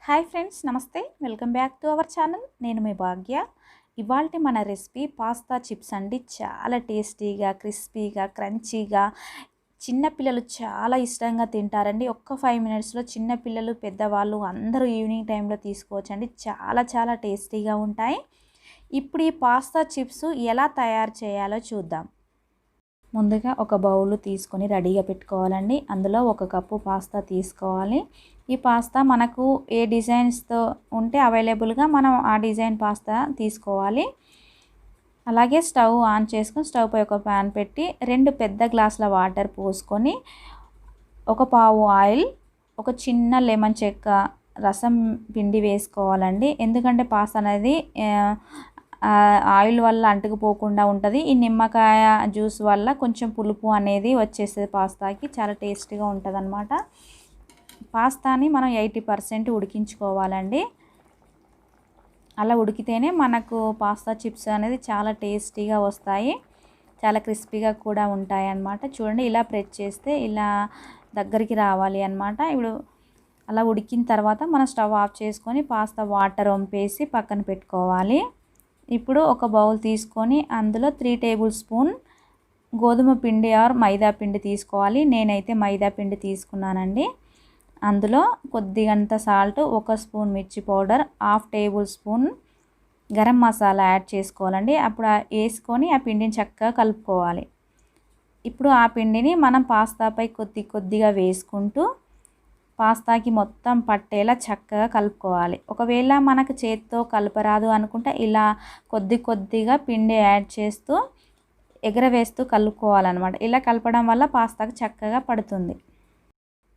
Hi friends, నమస్తే. Welcome back to our channel. నేను మీ భాగ్య. ఇవాల్టి మన రెసిపీ పాస్తా చిప్స్ అండి. చాలా టేస్టీగా, క్రిస్పీగా, క్రంచీగా చిన్నపిల్లలు చాలా ఇష్టంగా తింటారండి. ఒక్క 5 మినిట్స్లో చిన్నపిల్లలు, పెద్దవాళ్ళు అందరూ ఈవినింగ్ టైంలో తీసుకోవచ్చండి. చాలా చాలా టేస్టీగా ఉంటాయి. ఇప్పుడు ఈ పాస్తా చిప్స్ ఎలా తయారు చేయాలో చూద్దాం. ముందుగా ఒక బౌల్ తీసుకొని రెడీగా పెట్టుకోవాలండి. అందులో 1 కప్పు పాస్తా తీసుకోవాలి. ఈ పాస్తా మనకు ఏ డిజైన్స్తో ఉంటే అవైలబుల్గా మనం ఆ డిజైన్ పాస్తా తీసుకోవాలి. అలాగే స్టవ్ ఆన్ చేసుకొని స్టవ్ పై ఒక ప్యాన్ పెట్టి 2 పెద్ద గ్లాసుల వాటర్ పోసుకొని 1 పావు ఆయిల్, ఒక చిన్న లెమన్ చెక్క రసం పిండి వేసుకోవాలండి. ఎందుకంటే పాస్తా అనేది ఆయిల్ వల్ల అంటుకుపోకుండా ఉంటుంది. ఈ నిమ్మకాయ జ్యూస్ వల్ల కొంచెం పులుపు అనేది వచ్చేస్తుంది పాస్తాకి. చాలా టేస్టీగా ఉంటుంది అన్నమాట. పాస్తాని మనం 80% ఉడికించుకోవాలండి. అలా ఉడికితేనే మనకు పాస్తా చిప్స్ అనేది చాలా టేస్టీగా వస్తాయి. చాలా క్రిస్పీగా కూడా ఉంటాయి అన్నమాట. చూడండి, ఇలా ప్రెస్ చేస్తే ఇలా దగ్గరికి రావాలి అన్నమాట. ఇప్పుడు అలా ఉడికిన తర్వాత మనం స్టవ్ ఆఫ్ చేసుకొని పాస్తా వాటర్ వంపేసి పక్కన పెట్టుకోవాలి. ఇప్పుడు ఒక బౌల్ తీసుకొని అందులో 3 టేబుల్ స్పూన్ గోధుమ పిండి ఆర్ మైదా పిండి తీసుకోవాలి. నేనైతే మైదా పిండి తీసుకున్నానండి. అందులో కొద్దిగంత సాల్ట్, 1 స్పూన్ మిర్చి powder, 1/2 table spoon garam masala add చేసుకోవాలండి. అప్పుడు వేసుకొని ఆ పిండిని చక్కగా కలుపుకోవాలి. ఇప్పుడు ఆ పిండిని మనం పాస్తాపై కొద్దిగా వేసుకుంటూ పాస్తాకి మొత్తం పట్టేలా చక్కగా కలుపుకోవాలి. ఒకవేళ మనకు చేతితో కలపరాదు అనుకుంటే ఇలా కొద్దిగా పిండి యాడ్ చేస్తూ ఎగరవేస్తూ కలుపుకోవాలన్నమాట. ఇలా కలపడం వల్ల పాస్తాకి చక్కగా పడుతుంది.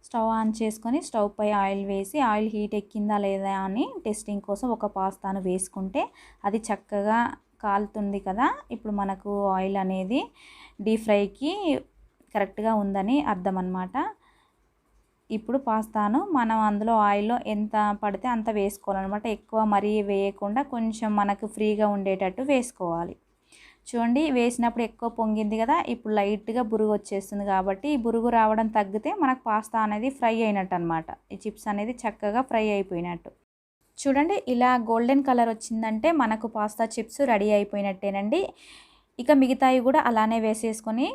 స్టవ్ ఆన్ చేసుకొని స్టవ్ పై ఆయిల్ వేసి ఆయిల్ హీట్ ఎక్కిందా లేదా అని టెస్టింగ్ కోసం ఒక పాస్తాను వేసుకుంటే అది చక్కగా కాలుతుంది కదా. ఇప్పుడు మనకు ఆయిల్ అనేది డీప్ ఫ్రైకి కరెక్ట్గా ఉందని అర్థం అన్నమాట. ఇప్పుడు పాస్తాను మనం అందులో ఆయిల్లో ఎంత పడితే అంత వేసుకోవాలన్నమాట. ఎక్కువ మరీ వేయకుండా కొంచెం మనకు ఫ్రీగా ఉండేటట్టు వేసుకోవాలి. చూడండి, వేసినప్పుడు ఎక్కువ పొంగింది కదా, ఇప్పుడు లైట్గా బురుగు వచ్చేస్తుంది. కాబట్టి ఈ బురుగు రావడం తగ్గితే మనకు పాస్తా అనేది ఫ్రై అయినట్టు అనమాట. ఈ చిప్స్ అనేది చక్కగా ఫ్రై అయిపోయినట్టు. చూడండి, ఇలా గోల్డెన్ కలర్ వచ్చిందంటే మనకు పాస్తా చిప్స్ రెడీ అయిపోయినట్టేనండి. ఇక మిగతాయి కూడా అలానే వేసేసుకొని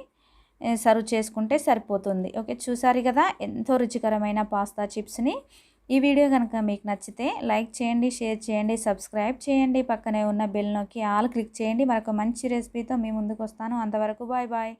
సర్వ్ చేసుకుంటే సరిపోతుంది. ఓకే, చూసారు కదా ఎంతో రుచికరమైన పాస్తా చిప్స్ని. ఈ వీడియో కనుక మీకు నచ్చితే లైక్ చేయండి, షేర్ చేయండి, సబ్స్క్రైబ్ చేయండి. పక్కనే ఉన్న బెల్ నొక్కి ఆల్ క్లిక్ చేయండి. మరొక మంచి రెసిపీతో మీ ముందుకు వస్తాను. అంతవరకు బాయ్ బాయ్.